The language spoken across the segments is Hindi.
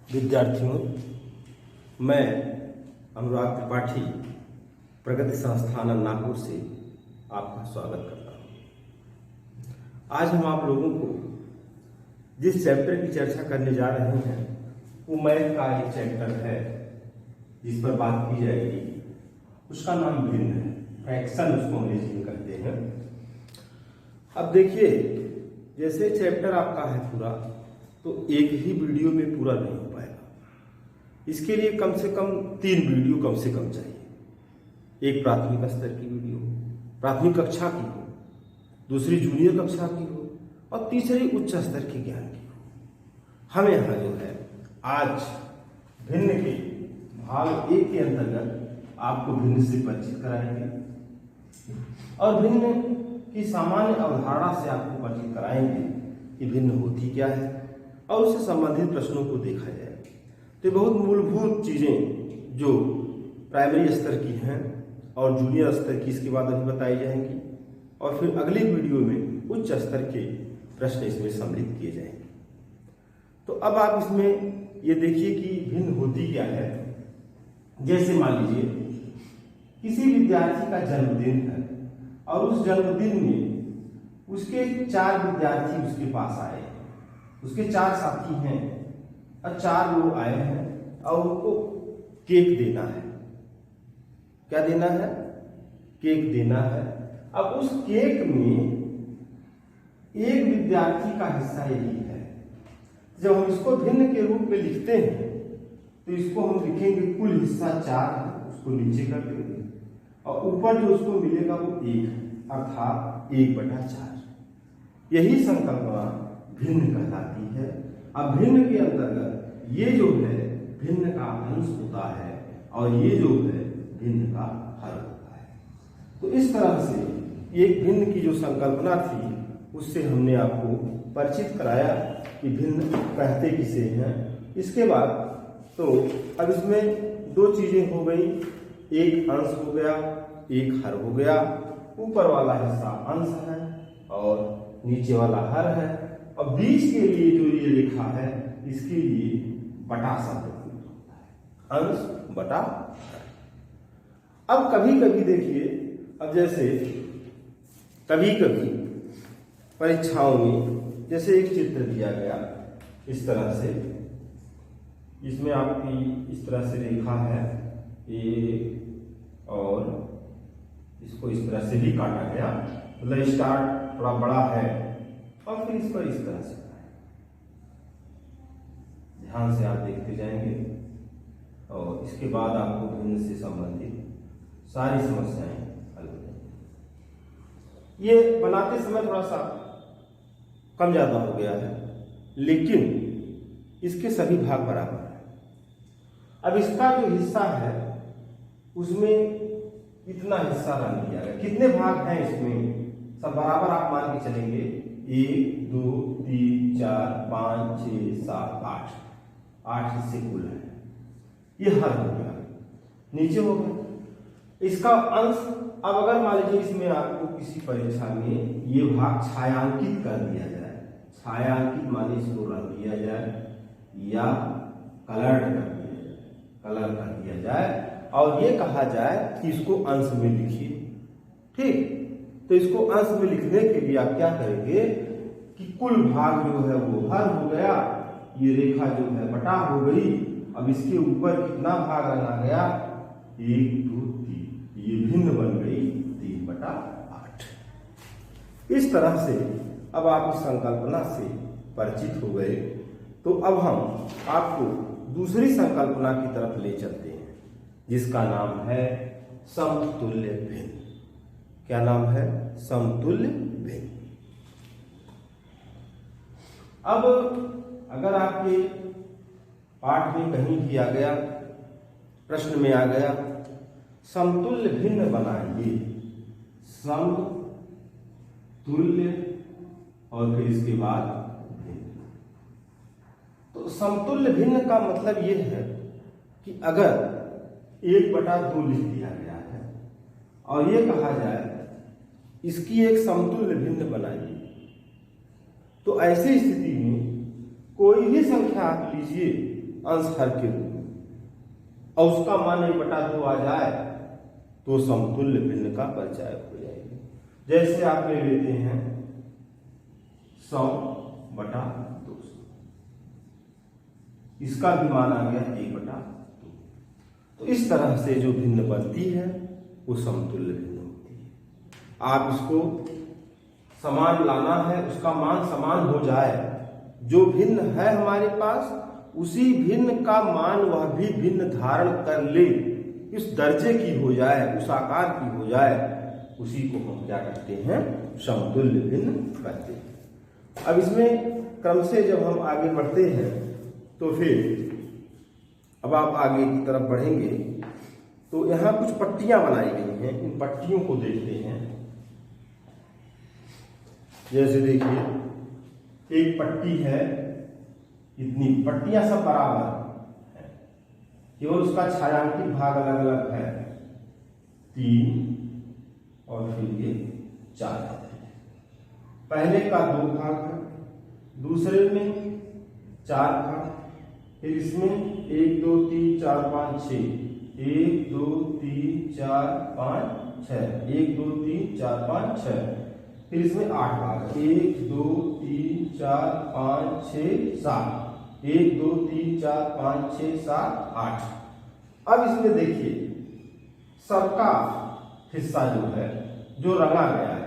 विद्यार्थियों, मैं अनुराग त्रिपाठी प्रगति संस्थान नागपुर से आपका स्वागत करता हूँ। आज हम आप लोगों को जिस चैप्टर की चर्चा करने जा रहे हैं वो मैथ का एक चैप्टर है जिस पर बात की जाएगी। उसका नाम भिन्न है, फ्रैक्शन उसको अंग्रेजी में कहते हैं। अब देखिए, जैसे चैप्टर आपका है पूरा, तो एक ही वीडियो में पूरा नहीं हो पाएगा। इसके लिए कम से कम 3 वीडियो कम से कम चाहिए। एक प्राथमिक स्तर की वीडियो, प्राथमिक कक्षा की हो, दूसरी जूनियर कक्षा की हो और तीसरी उच्च स्तर के ज्ञान की हो। हम यहाँ जो है आज भिन्न के भाग 1 के अंतर्गत आपको भिन्न से परिचित कराएंगे और भिन्न की सामान्य अवधारणा से आपको परिचित कराएंगे कि भिन्न होती क्या है और उससे संबंधित प्रश्नों को देखा जाए। तो बहुत मूलभूत चीजें जो प्राइमरी स्तर की हैं और जूनियर स्तर की इसके बाद अभी बताई जाएंगी और फिर अगली वीडियो में उच्च स्तर के प्रश्न इसमें सम्मिलित किए जाएंगे। तो अब आप इसमें ये देखिए कि भिन्न होती क्या है। जैसे मान लीजिए किसी विद्यार्थी का जन्मदिन है और उस जन्मदिन में उसके 4 विद्यार्थी उसके पास आए हैं, उसके 4 साथी हैं और 4 लोग आए हैं और उनको केक देना है। क्या देना है? केक देना है। अब उस केक में एक विद्यार्थी का हिस्सा यही है। जब हम इसको भिन्न के रूप में लिखते हैं तो इसको हम लिखेंगे कुल हिस्सा 4 है, उसको नीचे कर देंगे और ऊपर जो उसको मिलेगा वो 1 है, अर्थात 1/4। यही संकल्पना भिन्न कहलाती है। अब भिन्न के अंतर्गत ये जो है भिन्न का अंश होता है और ये जो है भिन्न का हर होता है। तो इस तरह से एक भिन्न की जो संकल्पना थी उससे हमने आपको परिचित कराया कि भिन्न कहते किसे हैं। इसके बाद तो अब इसमें 2 चीजें हो गई, एक अंश हो गया, एक हर हो गया। ऊपर वाला हिस्सा अंश है और नीचे वाला हर है और बीच के लिए जो ये रेखा है इसके लिए बटा शब्द होता है, अंश बटा हर। अब कभी कभी देखिए, अब जैसे कभी कभी परीक्षाओं में जैसे एक चित्र दिया गया इस तरह से, इसमें आपकी इस तरह से रेखा है ये और इसको इस तरह से भी काटा गया, मतलब स्टार्ट थोड़ा बड़ा है और फिर इस पर इस तरह से। ध्यान से आप देखते जाएंगे और इसके बाद आपको भिन्न से संबंधित सारी समस्याएं हल हो जाएंगी। ये बनाते समय थोड़ा सा कम ज्यादा हो गया है लेकिन इसके सभी भाग बराबर है। अब इसका जो हिस्सा है उसमें इतना हिस्सा रन किया गया। कितने भाग हैं इसमें? सब बराबर आप मान के चलेंगे, 1 2 3 4 5 6 7 8 हिस्से कुल है। ये हर हो गया, नीचे हो गया इसका अंश। अब अगर मान लीजिए इसमें आपको किसी परीक्षा में ये भाग छायांकित कर दिया जाए, छायांकित माने इसको रंग दिया जाए या कलर कर दिया जाए और ये कहा जाए कि इसको अंश में लिखिए, ठीक? तो इसको अंश में लिखने के लिए आप क्या करेंगे कि कुल भाग जो है वो हर हो गया, ये रेखा जो है बटा हो गई। अब इसके ऊपर कितना भाग आना गया? 1 2 3, ये भिन्न बन गई 3/8। इस तरह से अब आप इस संकल्पना से परिचित हो गए। तो अब हम आपको दूसरी संकल्पना की तरफ ले चलते हैं जिसका नाम है समतुल्य भिन्न। क्या नाम है? समतुल्य भिन्न। अब अगर आपके पाठ में कहीं भी आ गया, प्रश्न में आ गया समतुल्य भिन्न बनाइए, समतुल्य और फिर इसके बाद भिन्न। तो समतुल्य भिन्न का मतलब यह है कि अगर 1/2 लिख दिया गया है और ये कहा जाए इसकी एक समतुल्य भिन्न बनाइए, तो ऐसी स्थिति में कोई भी संख्या आप लीजिए अंश हर के रूप में और उसका मान 1/2 आ जाए तो समतुल्य भिन्न का परिचायक हो जाएगी। जैसे आप ले लेते हैं 100/200, इसका भी मान आ गया 1/2। तो इस तरह से जो भिन्न बनती है वो समतुल्य भिन्न होती है। आप इसको समान लाना है, उसका मान समान हो जाए, जो भिन्न है हमारे पास उसी भिन्न का मान वह भी भिन्न धारण कर ले, इस दर्जे की हो जाए, उस आकार की हो जाए, उसी को हम क्या कहते हैं, समतुल्य भिन्न कहते हैं। अब इसमें क्रम से जब हम आगे बढ़ते हैं तो फिर अब आप आगे की तरफ बढ़ेंगे तो यहाँ कुछ पट्टियां बनाई गई हैं, इन पट्टियों को देखते हैं। जैसे देखिए एक पट्टी है, इतनी पट्टियां सब बराबर है, केवल उसका छायांकित भाग अलग अलग है, 3 और फिर ये 4 है। पहले का 2 भाग है, दूसरे में 4 भाग, फिर इसमें 1 2 3 4 5 6, 1 2 3 4 5 6, 1 2 3 4 5 6, फिर इसमें 8 भाग, 1 2 3 4 5 6 7, 1 2 3 4 5 6 7 8। अब इसमें देखिए सबका हिस्सा जो है, जो रंगा गया है,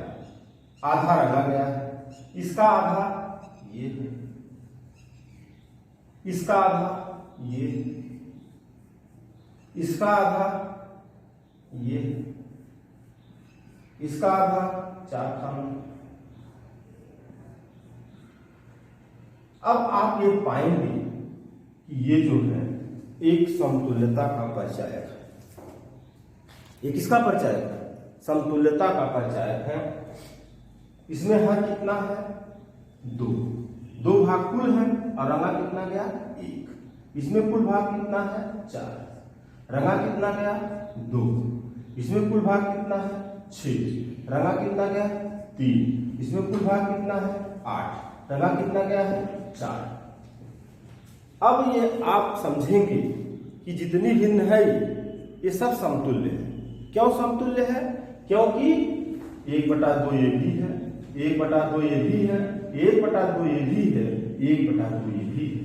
आधा रंगा गया है, इसका आधा ये है, इसका आधा ये, इसका आधा ये, इसका आधा 4 खाने। अब आप ये पाएंगे कि ये जो है एक समतुल्यता का परिचायक है। ये किसका परिचायक है? समतुल्यता का परिचायक है। इसमें हर कितना है? 2 भाग कुल है और रंगा कितना गया? 1। इसमें कुल भाग कितना है? 4। रंगा कितना गया? 2। इसमें कुल भाग कितना है? 6। रंगा कितना गया? 3। इसमें कुल भाग कितना है? 8। रंगा कितना गया है? 4। अब ये आप समझेंगे कि जितनी भिन्न है ये सब समतुल्य है। क्यों समतुल्य है? क्योंकि 1/2 ये भी है, 1/2 ये भी है, 1/2 ये भी है, 1/2 ये भी है।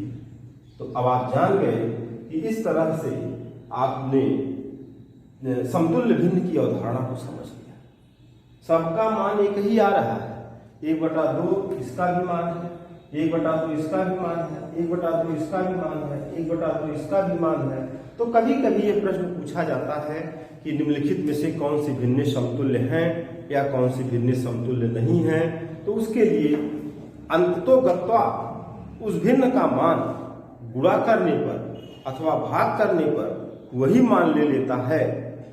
तो अब आप जान गए कि इस तरह से आपने समतुल्य भिन्न की अवधारणा को समझ लिया। सबका मान एक ही आ रहा है, 1/2 इसका भी मान है, 1/2 इसका भी मान है, 1/2 इसका भी मान है, 1/2 इसका भी मान है। तो कभी कभी ये प्रश्न पूछा जाता है कि निम्नलिखित में से कौन सी भिन्नें समतुल्य हैं या कौन सी भिन्नें समतुल्य नहीं हैं। तो उसके लिए अंततोगत्वा उस भिन्न का मान गुणा करने पर अथवा भाग करने पर वही मान ले लेता है,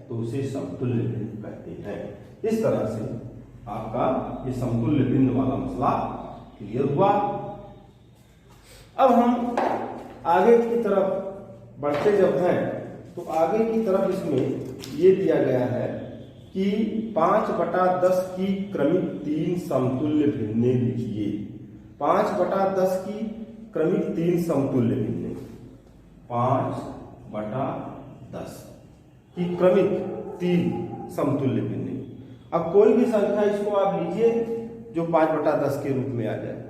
तो उसे समतुल्य भिन्न कहते हैं। इस तरह से आपका ये समतुल्य भिन्न वाला मसला क्लियर हुआ। अब हम आगे की तरफ बढ़ते जब हैं तो आगे की तरफ इसमें ये दिया गया है कि 5/10 की क्रमिक 3 समतुल्य भिन्नें लिखिए। 5/10 की क्रमिक 3 समतुल्य भिन्नें, 5/10 की क्रमिक 3 समतुल्य भिन्नें। अब कोई भी संख्या इसको आप लीजिए जो 5/10 के रूप में आ जाए।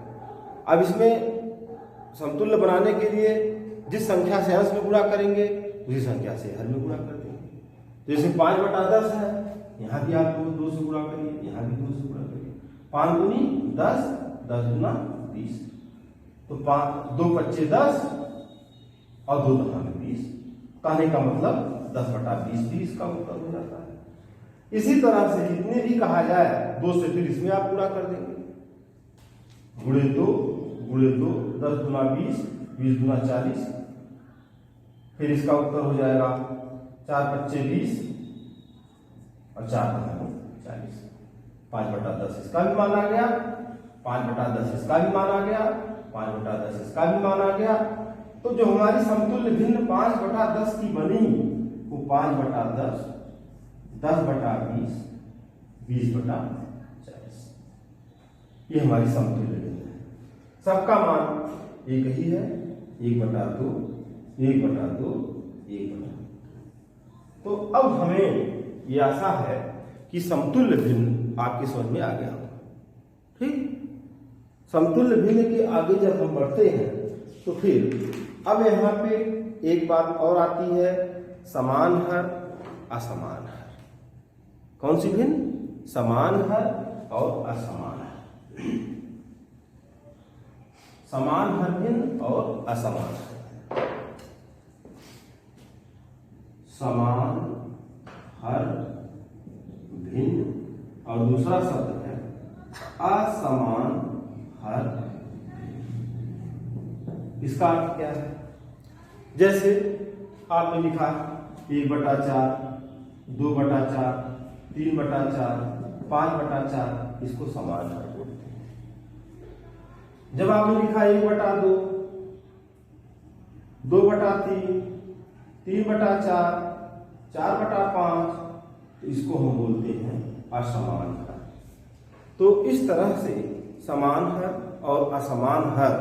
अब इसमें समतुल्य बनाने के लिए जिस संख्या से अंश में गुणा करेंगे उसी संख्या से हर में गुणा कर देंगे। तो जैसे 5/10 है, यहाँ भी आप 2 से गुणा करिए, यहाँ भी 2 से गुणा करिए। 5 दूनी 10, 10 दूना 20, तो 2 पच्चे 10 और 2 दफा में 20। कहने का मतलब 10/20 भी इसका उत्तर हो जाता है। इसी तरह से जितने भी कहा जाए 2 से फिर इसमें आप गुणा कर देंगे, गुणे 2 10 दूना 20, 20 दूना 40, फिर इसका उत्तर हो जाएगा 4 पच्चे 20 और 4 दफा 40। 5/10 इसका भी मान आ गया, 5/10 इसका भी मान आ गया, 5/10 इसका भी मान आ गया। तो जो हमारी समतुल्य भिन्न 5/10 की बनी वो 5/10, 10/20, 20/40, ये हमारी समतुल्य भिन्न है। सबका मान एक ही है, 1/2, 1/2 1/2। तो अब हमें ये आशा है कि समतुल्य भिन्न आपकी समझ में आ गया होगा। ठीक, समतुल्य भिन्न के आगे जब हम बढ़ते हैं तो फिर अब यहाँ पे एक बात और आती है, समान हर असमान हर। कौन सी भिन्न? समान हर और असमान हर। समान हर भिन्न और असमान हर। समान हर भिन्न और दूसरा शब्द है असमान हर। इसका अर्थ क्या है? जैसे आपने लिखा 1/4, 2/4, 3/4, 5/4, इसको समान हर बोलते हैं। जब आपने लिखा 1/2, 2/3, 3/4, 4/5, तो इसको हम बोलते हैं असमान हर। तो इस तरह से समान हर और असमान हर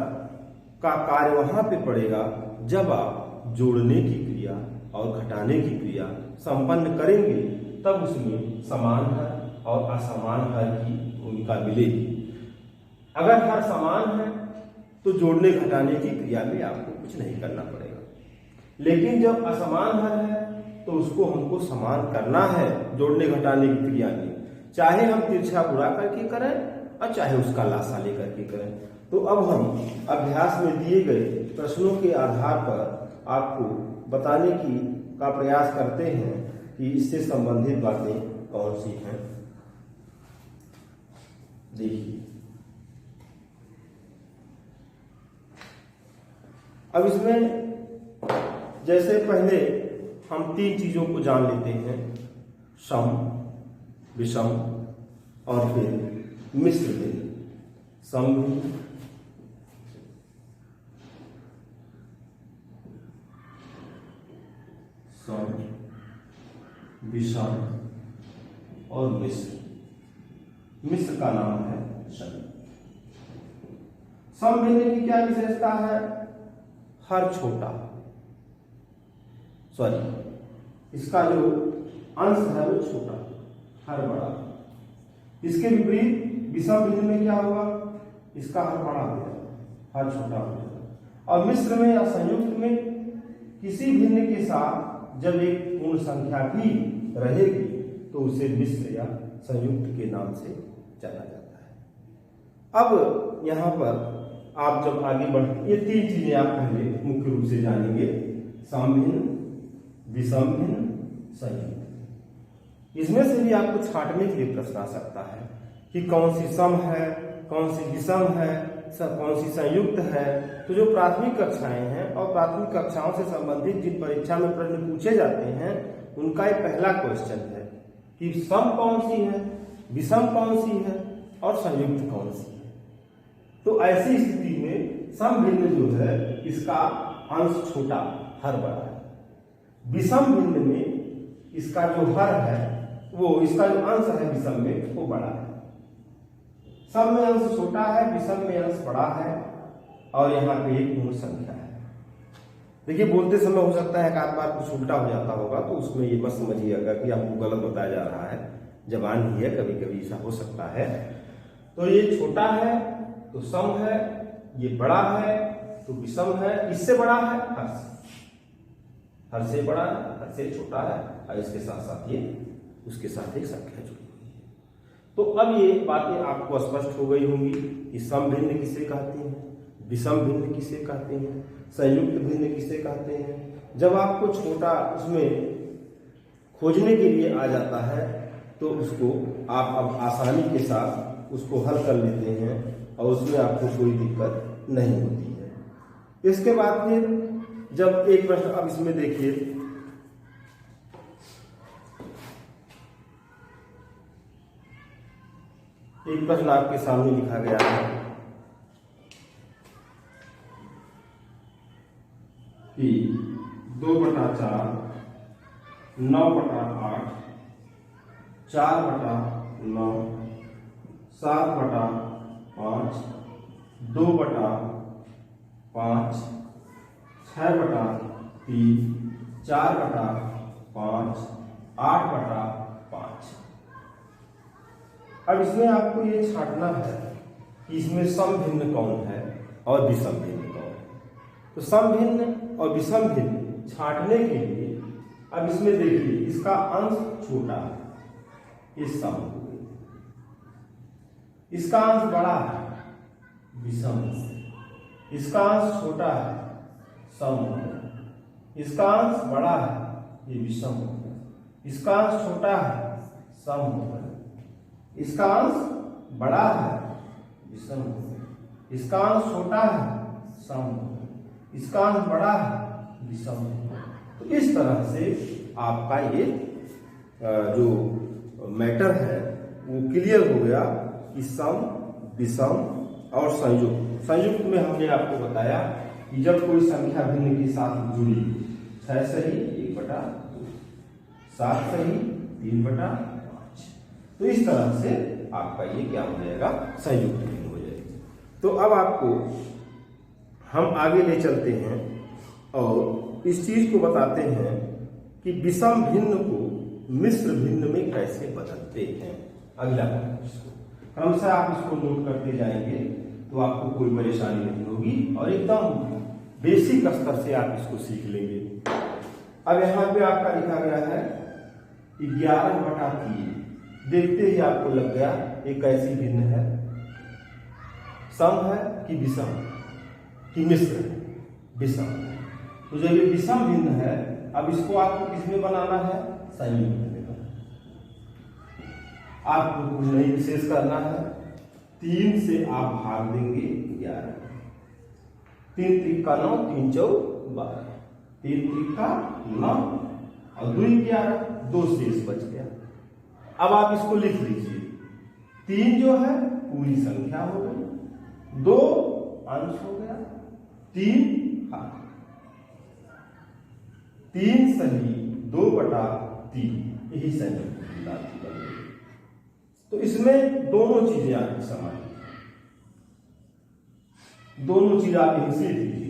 का कार्य वहां पे पड़ेगा जब आप जोड़ने की क्रिया और घटाने की क्रिया संपन्न करेंगे, तब उसमें समान हर और असमान हर की भूमिका मिलेगी। अगर हर समान है तो जोड़ने घटाने की क्रिया में आपको कुछ नहीं करना पड़ेगा, लेकिन जब असमान हर है तो उसको हमको समान करना है जोड़ने घटाने की क्रिया में, चाहे हम तिरछा गुणा करके करें और चाहे उसका लासा लेकर के करें। तो अब हम अभ्यास में दिए गए प्रश्नों के आधार पर आपको बताने का प्रयास करते हैं कि इससे संबंधित बातें कौन सी हैं। देखिए, अब इसमें जैसे पहले हम 3 चीजों को जान लेते हैं, सम, विषम और फिर मिश्र भिन्न। सम भिन्न, सम, विषम और मिश्र। मिश्र का नाम है सम। सम भिन्न की क्या विशेषता है? हर छोटा, इसका जो अंश है वो छोटा, हर बड़ा। इसके विपरीत विषम भिन्न में क्या होगा? इसका हर बड़ा हो जाएगा, हर छोटा हो जाएगा। और मिश्र में या संयुक्त में किसी भिन्न के साथ जब एक पूर्ण संख्या भी रहेगी तो उसे मिश्र या संयुक्त के नाम से जाना जाता है। अब यहाँ पर आप जब आगे बढ़ते, ये 3 चीजें आप पहले मुख्य रूप से जानेंगे, सम भिन्न, विषम भिन्न, संयुक्त। इसमें से भी आपको छांटने के लिए प्रश्न आ सकता है कि कौन सी सम है, कौन सी विषम है, कौन सी संयुक्त है। तो जो प्राथमिक कक्षाएं हैं और प्राथमिक कक्षाओं से संबंधित जिन परीक्षा में प्रश्न पूछे जाते हैं, उनका एक पहला क्वेश्चन है कि सम कौन सी है, विषम कौन सी है और संयुक्त कौन सी है। तो ऐसी स्थिति में सम भिन्न जो है इसका अंश छोटा, हर बड़ा है। विषम भिन्न में इसका जो हर है वो, इसका जो अंश है विषम में वो बड़ा है। सम में अंश छोटा है, विषम में अंश बड़ा है और यहाँ पे एक पूर्ण संख्या है। देखिए, बोलते समय हो सकता है कि आप बार कुछ उल्टा हो जाता होगा, तो उसमें ये मत समझिएगा कि आपको गलत बताया जा रहा है, जबान ही है, कभी कभी ऐसा हो सकता है। तो ये छोटा है तो सम है, ये बड़ा है तो विषम है, इससे बड़ा है हर से बड़ा है, हर से छोटा है, और इसके साथ साथ ये उसके साथ एक संख्या जुड़ी हुई है। तो अब ये बातें आपको स्पष्ट हो गई होंगी कि सम भिन्न किसे कहते हैं, विषम भिन्न किसे कहते हैं, संयुक्त भिन्न किसे कहते हैं। जब आपको छोटा उसमें खोजने के लिए आ जाता है तो उसको आप अब आसानी के साथ उसको हल कर लेते हैं और उसमें आपको कोई दिक्कत नहीं होती है। इसके बाद फिर जब एक प्रश्न, अब इसमें देखिए, एक प्रश्न आपके सामने लिखा गया है कि 2/4, 9/8, 4/9, 7/5, 2/5, 6/3, 3, 4/5, 8/5। अब इसमें आपको ये छांटना है कि इसमें सम भिन्न कौन है और विषम भिन्न कौन है। तो सम भिन्न और विषम भिन्न छांटने के लिए अब इसमें देखिए, इसका अंश छोटा है, ये सम हो गया, इसका अंश बड़ा है, विषम, इसका अंश छोटा है, सम हो गया, इसका अंश बड़ा है, ये विषम हो गया, इसका अंश छोटा है, सम हो गया, इसका अंश बड़ा है, विषम हो गया, इसका अंश छोटा है, सम हो गया, इसका अंश बड़ा है, विषम हो गया। तो इस तरह से आपका ये जो मैटर है वो क्लियर हो गया कि सम, विषम और संयुक्त। संयुक्त में हमने आपको बताया कि जब कोई संख्या भिन्न के साथ जुड़ी, 6 सही 1/2, 7 सही 3/5, तो इस तरह से आपका ये क्या हो जाएगा, संयुक्त भिन्न हो जाएगा। तो अब आपको हम आगे ले चलते हैं और इस चीज को बताते हैं कि विषम भिन्न को मिश्र भिन्न में कैसे बदलते हैं। अगला क्रमशः आप इसको नोट करते जाएंगे तो आपको कोई परेशानी नहीं होगी और एकदम बेसिक स्तर से आप इसको सीख लेंगे। अब यहाँ पे आपका लिखा गया है 11/3। देखते ही आपको लग गया ये कैसी भिन्न है, सम है कि विषम कि मिश्र, विषम। तो जब ये विषम भिन्न है, अब इसको आपको किसमें बनाना है, संयुक्त में। आपको कुछ नहीं विशेष करना है, 3 से आप भाग देंगे 11, 3 त्रिका 9, 3 चौक 12, 3 त्रिका 9 और 2 11, 2 शेष बच गया। अब आप इसको लिख लीजिए, 3 जो है पूरी संख्या हो गई, 2 अंश हो गया, 3 भाग, 3 सही 2/3, यही संयुक्त राशि बन गई। तो इसमें दोनों चीजें आपकी समान, दोनों चीज आप यही सीख लीजिए,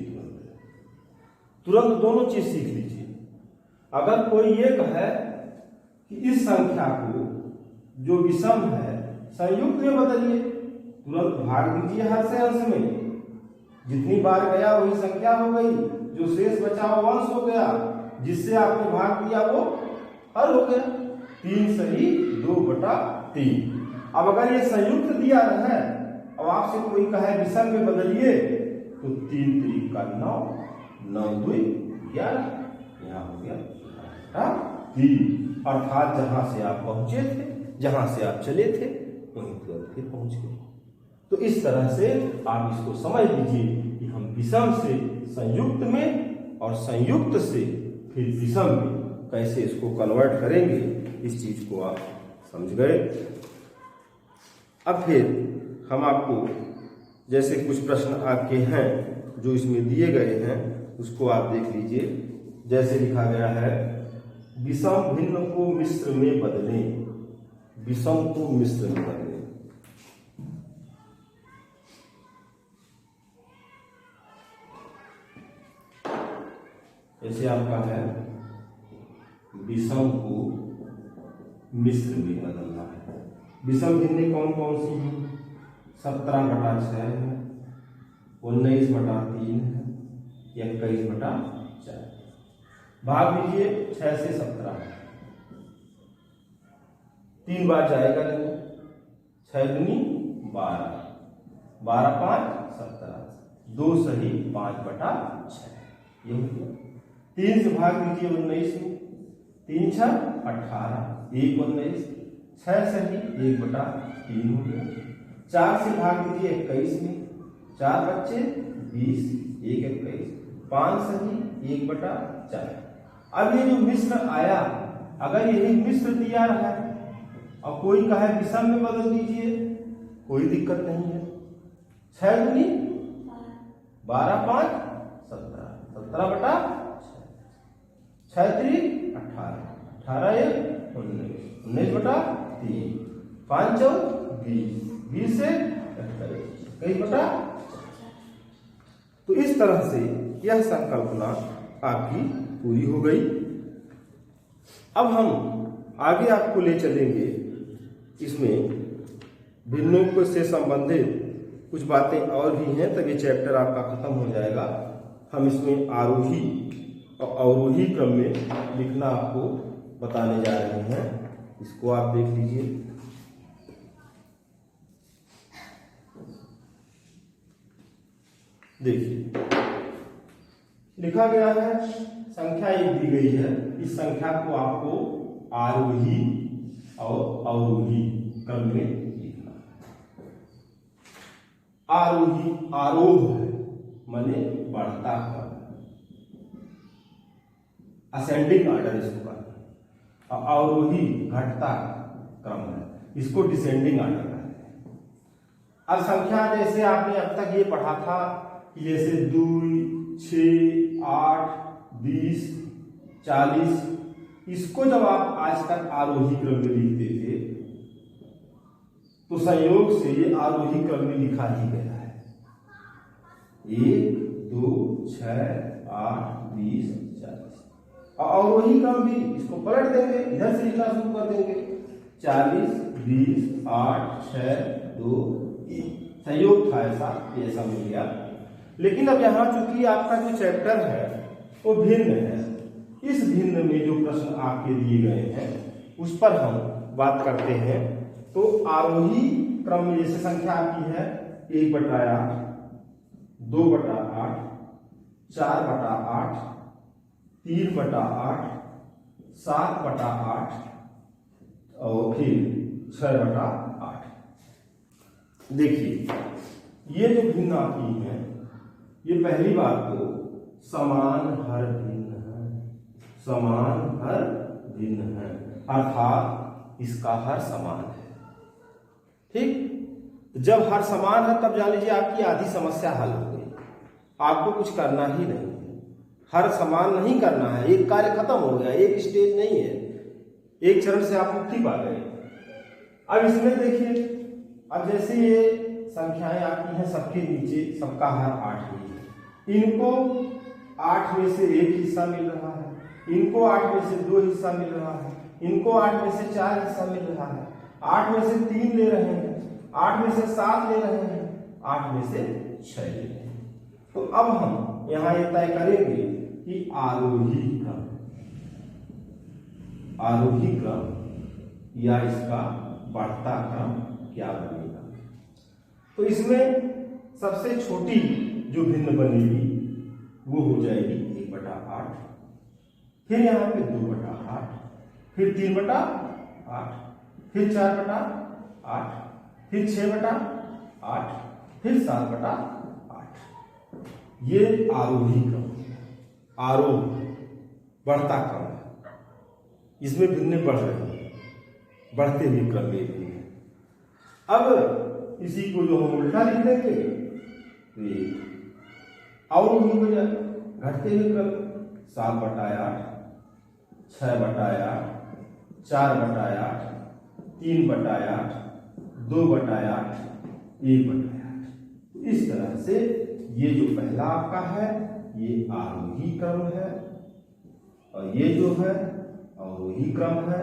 तुरंत दोनों चीज सीख लीजिए। अगर कोई ये कहे कि इस संख्या को जो विषम है संयुक्त में बदलिए, तुरंत भाग दीजिए हर से अंश में, जितनी बार गया वही संख्या हो गई, जो शेष बचा वो अंश हो गया, जिससे आपने भाग दिया वो हर हो गया, 3 सही 2/3। अब अगर ये संयुक्त दिया है, अब आपसे कोई कहे विषम में बदलिए, तो 3 त्रिका 9, 9 2 11, यहाँ हो गया 3, अर्थात जहां से आप पहुंचे थे, जहां से आप चले थे वहीं तुरंत फिर पहुंच गए। तो इस तरह से आप इसको समझ लीजिए कि हम विषम से संयुक्त में और संयुक्त से फिर विषम में कैसे इसको कन्वर्ट करेंगे, इस चीज को आप समझ गए। अब फिर हम आपको जैसे कुछ प्रश्न आपके हैं जो इसमें दिए गए हैं उसको आप देख लीजिए। जैसे लिखा गया है, विषम भिन्न को मिश्र में बदलें, विषम को मिश्र में बदलें। जैसे आपका है विषम को मिश्र में बदलना है। विषम भिन्न कौन कौन सी हैं? 17/6 है, 19/3 है, 21/4। भाग दीजिए 6 से 17, 3 बार जाएगा नहीं, 6 दूनी 12, 12 5 17, 2 सही 5/6, ये हो गया। 3 से भाग दीजिए 19 में, 3 6 18, 1 19, 6 सही 1/3 हो गया। 4 से भाग दीजिए 21 में, 4 बच्चे 20, 1 21, 5 सही 1/4। अब ये जो मिश्र आया, अगर यही मिश्र दिया रहा और कोई कहे विषम में बदल दीजिए, कोई दिक्कत नहीं है। 6 दूनी 12 5 17, 17/6, 6 3 18, 18 1 19, 19/3, 5 4 20, 20 से 21/4। तो इस तरह से यह संकल्पना आपकी पूरी हो गई। अब हम आगे आपको ले चलेंगे, इसमें भिन्नों को से संबंधित कुछ बातें और भी हैं, तब ये चैप्टर आपका खत्म हो जाएगा। हम इसमें आरोही और अवरोही क्रम में लिखना आपको बताने जा रहे हैं, इसको आप देख लीजिए। देखिए लिखा गया है, संख्या एक दी गई है, इस संख्या को आपको आरोही और अवरोही क्रम में लिखना है। आरोही आरोह है माने बढ़ता क्रम, असेंडिंग ऑर्डर इसको कहते हैं, और अवरोही घटता क्रम है, इसको डिसेंडिंग ऑर्डर कहते हैं। अब संख्या जैसे आपने अब तक ये पढ़ा था कि जैसे 2, 6, 8, 20, 40, इसको जब आप आज तक आरोही क्रम में लिखते थे तो संयोग से ये आरोही क्रम में लिखा ही गया है। 1, 2, 6, 8, 20, 40। और अवरोही क्रम भी इसको पलट देंगे, इधर से लिखना शुरू कर देंगे, 40, 20, 8, 6, 2, 1। संयोग था ऐसा, ये ऐसा मिल गया। लेकिन अब यहाँ चूंकि आपका जो चैप्टर है वो भिन्न है, इस भिन्न में जो प्रश्न आपके दिए गए हैं उस पर हम बात करते हैं। तो आरोही क्रम में जैसे संख्या आपकी है 1/8, 2/8, 4/8, 3/8, 7/8 और फिर 6/8। देखिए ये जो भिन्न आती है, ये पहली बात तो समान हर भिन्न है, समान हर भिन्न है, अर्थात इसका हर समान है। ठीक, जब हर समान है तब जान लीजिए आपकी आधी समस्या हल हो गई, आपको कुछ करना ही नहीं है। हर समान नहीं करना है, एक कार्य खत्म हो गया, एक स्टेज नहीं है, एक चरण से आप मुक्ति पा गए। अब इसमें देखिए, अब जैसे ये संख्याएं आपकी हैं, सबके नीचे सबका हर 8 ही है, इनको 8 में से 1 हिस्सा मिल रहा है, इनको 8 में से 2 हिस्सा मिल रहा है, इनको 8 में से 4 हिस्सा मिल रहा है, 8 में से 3 ले रहे हैं, 8 में से 7 ले रहे हैं, 8 में से 6 ले रहे हैं। तो अब हम यहाँ ये तय करेंगे कि आरोही क्रम या इसका बढ़ता क्रम क्या बनेगा। तो इसमें सबसे छोटी जो भिन्न बनेगी वो हो जाएगी 1/8, फिर यहाँ पे 2/8, फिर 3/8, फिर 4/8, फिर 6/8, फिर 7/8। ये आरोही क्रम, आरोह बढ़ता क्रम है, इसमें भिन्न बढ़ रहे हैं, बढ़ते हुए क्रम में भी है। अब इसी को जो हम उल्टा लिख देंगे तो ये अवरोही हो जाएगा, घटते हुए क्रम, 7/8, 6/8, 4/8, 3/8, 2/8, 1/8। इस तरह से ये जो पहला आपका है ये आरोही क्रम है, और ये जो है अवरोही क्रम है।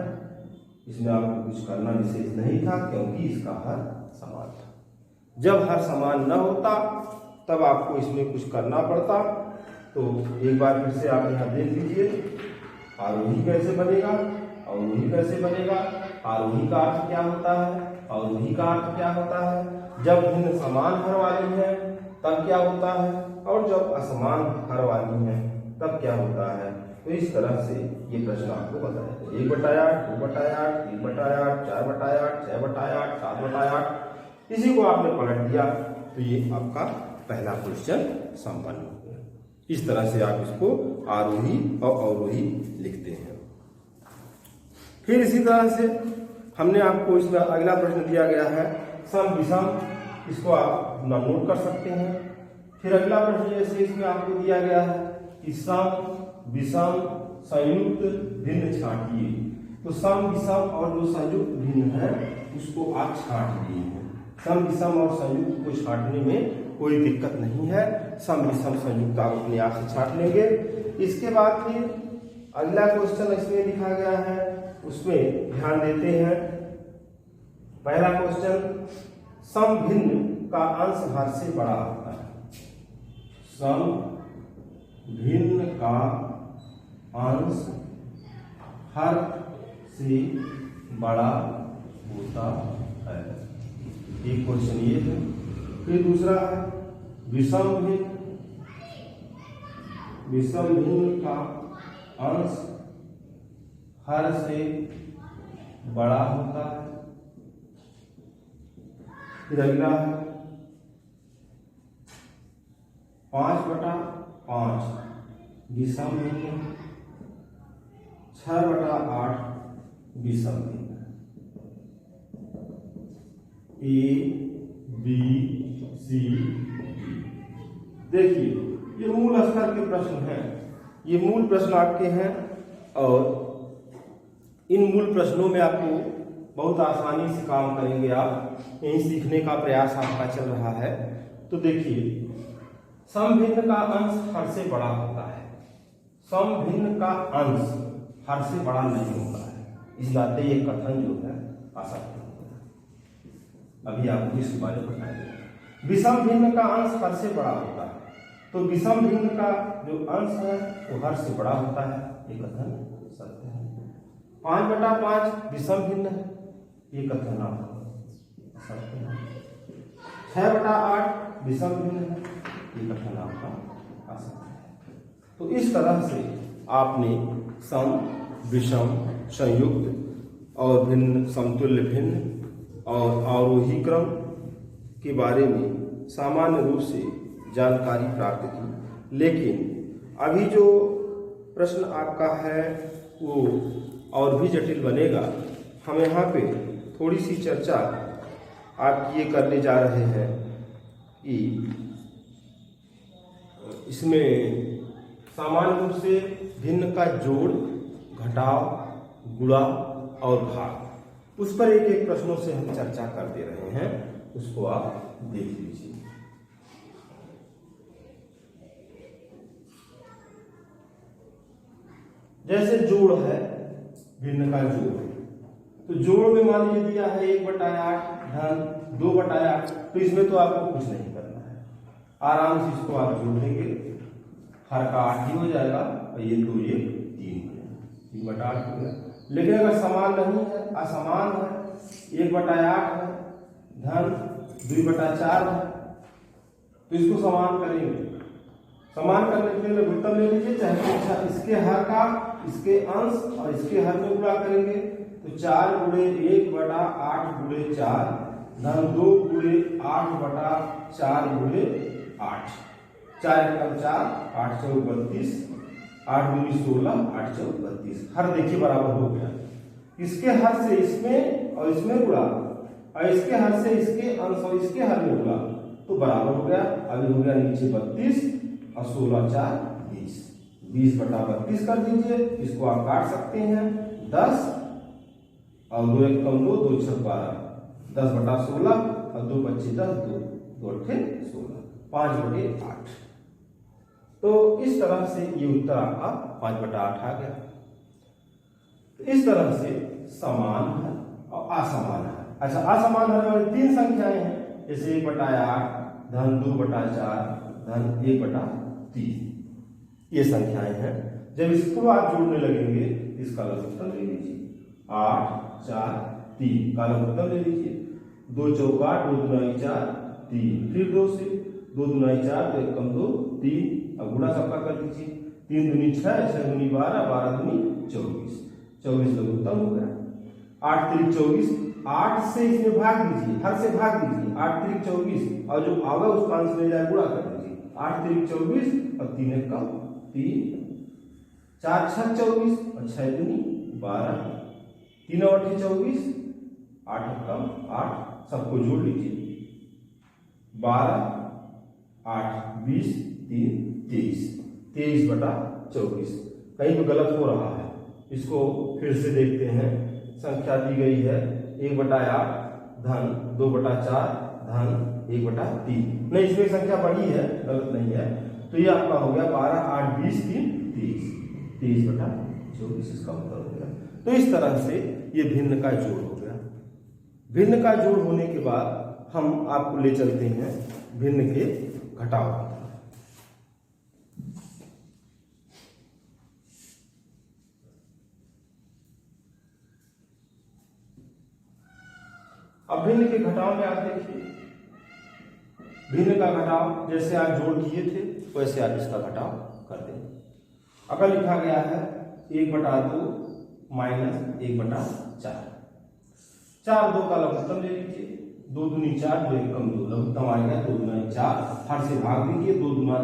इसमें आपको कुछ करना विशेष नहीं था क्योंकि इसका हर समान था। जब हर समान न होता तब आपको इसमें कुछ करना पड़ता। तो एक बार फिर से आप यहाँ देख लीजिए, आरोही कैसे बनेगा, अवरोही कैसे बनेगा। आरोही का अर्थ क्या होता है, अवरोही का अर्थ क्या होता है। जब भिन्न समान हर वाली है तब क्या होता है, और जब असमान हर वाली है तब क्या होता है। तो इस तरह से ये प्रश्न आपको बताया 1/8, 2/8, 3/8, 4/8, 6/8, 7/8। इसी को आपने पलट दिया तो ये आपका पहला क्वेश्चन संपन्न हो गया। इस तरह से आप इसको आरोही और अवरोही लिखते हैं। फिर इसी तरह से हमने आपको इसमें अगला प्रश्न दिया गया है सम विषम, इसको आप नोट कर सकते हैं। फिर अगला प्रश्न जैसे इसमें आपको दिया गया है कि सम विषम संयुक्त भिन्न छांटिए। तो सम विषम और जो संयुक्त भिन्न है उसको आप छांट दिए हैं। सम विषम और संयुक्त को छांटने में कोई दिक्कत नहीं है, सम विषम संयुक्त आप अपने आप से छाट लेंगे। इसके बाद फिर अगला क्वेश्चन इसमें लिखा गया है, उसमें ध्यान देते हैं। पहला क्वेश्चन, सम भिन्न का अंश हर से बड़ा होता है। सम भिन्न का अंश हर से बड़ा होता है। एक क्वेश्चन ये है। फिर दूसरा है विषम भिन्न का अंश हर से बड़ा होता है। फिर अगला है 5/5 विषम भिन्न, 6/8 विषम भिन्न। A B C. देखिए ये मूल स्तर के प्रश्न हैं, ये मूल प्रश्न आपके हैं और इन मूल प्रश्नों में आपको बहुत आसानी से काम करेंगे आप, यही सीखने का प्रयास आपका चल रहा है। तो देखिए सम भिन्न का अंश हर से बड़ा होता है। सम भिन्न का अंश हर से बड़ा नहीं होता है, इस बात ये कथन जो है आसान है। अभी आपको इसके बारे में बताएंगे। विषम भिन्न का अंश हर से बड़ा होता है, तो विषम भिन्न का जो अंश है वो हर से बड़ा होता है, ये कथन सत्य है। 5/5 विषम भिन्न है, ये कथन आपका सत्य है। 6/8 विषम भिन्न है, ये कथन आपका असत्य है। तो इस तरह से आपने सम, विषम, संयुक्त और भिन्न, समतुल्य भिन्न और आरोही क्रम के बारे में सामान्य रूप से जानकारी प्राप्त की। लेकिन अभी जो प्रश्न आपका है वो और भी जटिल बनेगा। हम यहाँ पे थोड़ी सी चर्चा आप ये करने जा रहे हैं कि इसमें सामान्य रूप से भिन्न का जोड़, घटाव, गुणा और भाग, उस पर एक एक प्रश्नों से हम चर्चा कर दे रहे हैं, उसको आप देख लीजिए। जैसे जोड़ है, भिन्न का जोड़, तो जोड़ में मान लीजिए दिया है 1/8 धन 2/8, तो इसमें तो आपको कुछ नहीं करना है, आराम से इसको आप जोड़ देंगे, हर का 8 ही हो जाएगा और ये 2 ये 3/8 हो गया। लेकिन अगर समान नहीं है, असमान है, 1/8 है धन 2/4 है, तो इसको समान करेंगे। समान करने के लिए लघुत्तम ले लीजिए, चाहे इसके हर का इसके अंश और इसके हर में गुणा करेंगे, तो 4 × 1/8 × 4 धन 2 × 8/4 × 8, 4 × 4 8 × 32, 8 × 16 8 × 32। हर देखिए बराबर हो गया। इसके हर से इसमें और इसमें गुणा और इसके हर से इसके अंश और इसके हर में गुणा, तो बराबर हो गया। अभी हो गया नीचे 32 और 16 4 20, 20/32 कर दीजिए। इसको आप काट सकते हैं 10 और 2 1 कम 2, 2 6 12, 10/16 और 2 25 10, 2 8 16, 5/8। तो इस तरह से ये उत्तर आपका 5/8 आ गया। तो इस तरह से समान है और असमान है। अच्छा, असमान है वाली 3 संख्याएं हैं, जैसे 1/8 धन 2/4 धन 1/3, ये संख्याएं हैं। जब इसको आप जोड़ने लगेंगे, इसका लघुत्तम ले लीजिए, 8 4 3 का लघुत्तम ले लीजिए, 2 चौका 2 दूना 4 3, फिर 2 से 2 दूना 4, 2 1 2 3, अब गुणा सबका कर दीजिए, 3 दूनी 6, 6 दूनी 12, 12 दूनी 24, 24 लघुत्तम हो गया। 8 3 24, 8 से इसमें भाग दीजिए, हर से भाग दीजिए, 8 3 24 और जो आगे उसका अंश ले जाए गुणा कर दीजिए, 8 3 24 और 3 1 3, 4 6 24 और 6 दूनी 12, 3 8 24, 8 1 8, सबको जोड़ लीजिए, 12 8 20 3 23, 23/24। कहीं तो गलत हो रहा है, इसको फिर से देखते हैं। संख्या दी गई है 1/8 धन 2/4 धन 1/3। नहीं, इसमें संख्या बड़ी है, गलत नहीं है, तो ये आपका हो गया 12, 8, 20, 3, 30, 30/24 इसका उत्तर हो गया। तो इस तरह से ये भिन्न का जोड़ हो गया। भिन्न का जोड़ होने के बाद हम आपको ले चलते हैं भिन्न के घटाव। अब भिन्न के घटाव में आप देखिए, भिन्न का घटाव जैसे आप जोड़ किए थे वैसे आप इसका घटाव कर देंगे। अगर लिखा गया है 1/2 माइनस 1/4, 4 2 का लघुत्तम ले लीजिए, 2 दूनी 4, 2 एकम 2, लघुत्तम आएगा 2 दूना 4, हर से भाग दीजिए, 2 दूना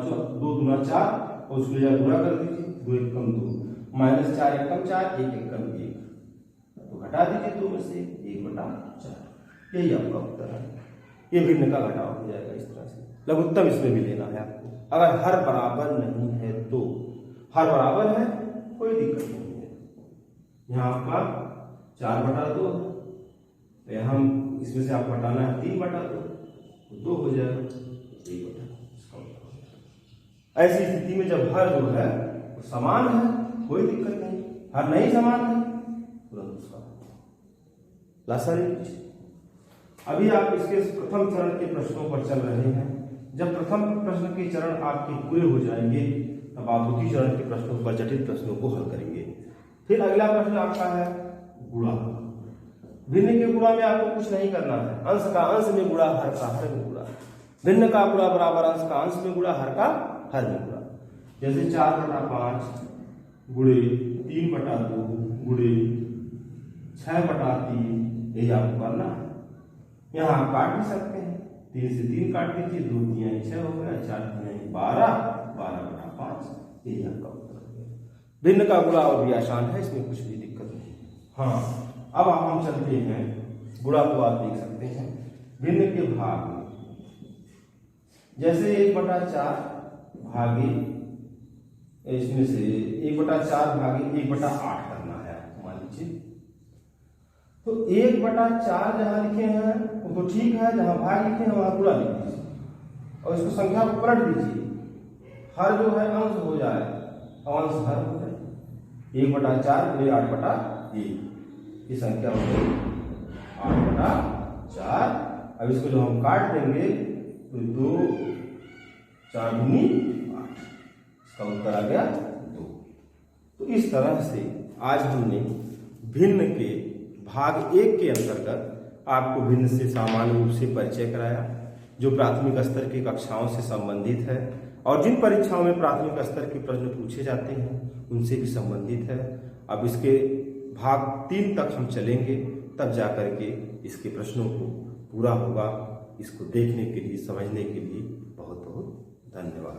4 और उसको गुणा कर दीजिए, 2 एकम 2 माइनस 4 एकम 4, 1 एकम 1, तो घटा दीजिए 2 में से 1/4। यही आपका उत्तर है। ये भिन्न का घटाव हो जाएगा इस तरह से। लघुत्तम इसमें भी लेना है आपको। अगर हर बराबर नहीं है तो, हर बराबर है कोई दिक्कत नहीं है। यहाँ आपका 4/2 है, हम इसमें से आप घटाना है 3/2, तो 2 हो जाएगा, 1/2। ऐसी स्थिति में जब हर जो है वो समान है कोई दिक्कत नहीं, हर नहीं समान है तुरंत उसका लासा ले लीजिए। अभी आप इसके प्रथम चरण के प्रश्नों पर चल रहे हैं। जब प्रथम प्रश्न के चरण आपके पूरे हो जाएंगे तब आप द्वितीय चरण के प्रश्नों पर, जटिल प्रश्नों को हल करेंगे। फिर अगला प्रश्न आपका है गुणा। भिन्न के गुणा में आपको कुछ नहीं करना है, अंश का अंश में गुणा, हर का हर में गुणा। भिन्न का गुणा बराबर अंश का अंश में गुणा, हर का हर में गुणा। जैसे 4/5 गुणे 3/2 गुणे 6/3, यही आपको करना है। यहाँ आप काट भी सकते हैं, 3 से 3 काट दीजिए, 2 3 6 हो गया, 4 3 12, 12/5, यही आपका उत्तर हो गया। भिन्न का गुणा और भी आसान है, इसमें कुछ भी दिक्कत नहीं। हाँ, अब हम चलते हैं गुणा को आप देख सकते हैं भिन्न के भाग में। जैसे 1/4 भागे, इसमें से 1/4 भागे 1/8 करना है आपको, मान लीजिए। तो 1/4 जहां लिखे हैं वो तो ठीक है, जहां भाग लिखे हैं वहां गुणा लिख दीजिए और इसको संख्या को पलट दीजिए। हर जो है अंश हो जाए, अंश हर हो जाए। 1/4 गुणे 8/1, ये संख्या हो गई 8/4। अब इसको जो हम काट देंगे तो 2 4 दूनी 8, इसका उत्तर आ गया 2। तो इस तरह से आज हमने भिन्न के भाग 1 के अंतर्गत आपको भिन्न से सामान्य रूप से परिचय कराया, जो प्राथमिक स्तर की कक्षाओं से संबंधित है और जिन परीक्षाओं में प्राथमिक स्तर के प्रश्न पूछे जाते हैं उनसे भी संबंधित है। अब इसके भाग 3 तक हम चलेंगे, तब जाकर के इसके प्रश्नों को पूरा होगा। इसको देखने के लिए, समझने के लिए बहुत बहुत धन्यवाद।